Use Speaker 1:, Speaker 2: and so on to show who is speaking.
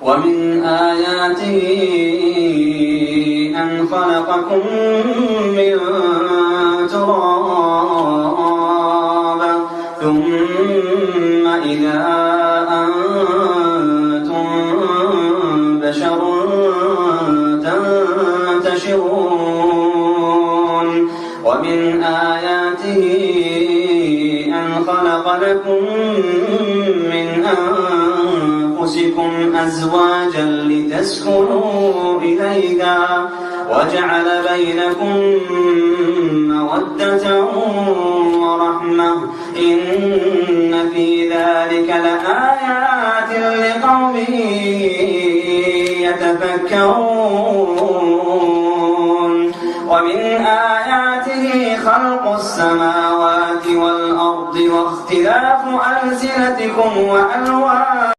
Speaker 1: ومن آياته أن خلقكم من تراب ثم إذا أنتم بشر تنتشرون ومن آياته أن خلق لكم من أنفسكم أزواجا لتسكنوا إليها وجعل بينكم مودة ورحمة إن في ذلك لآيات لقوم يتفكرون ومن آياته خلق السماوات والأرض واختلاف ألسنتكم وألوانكم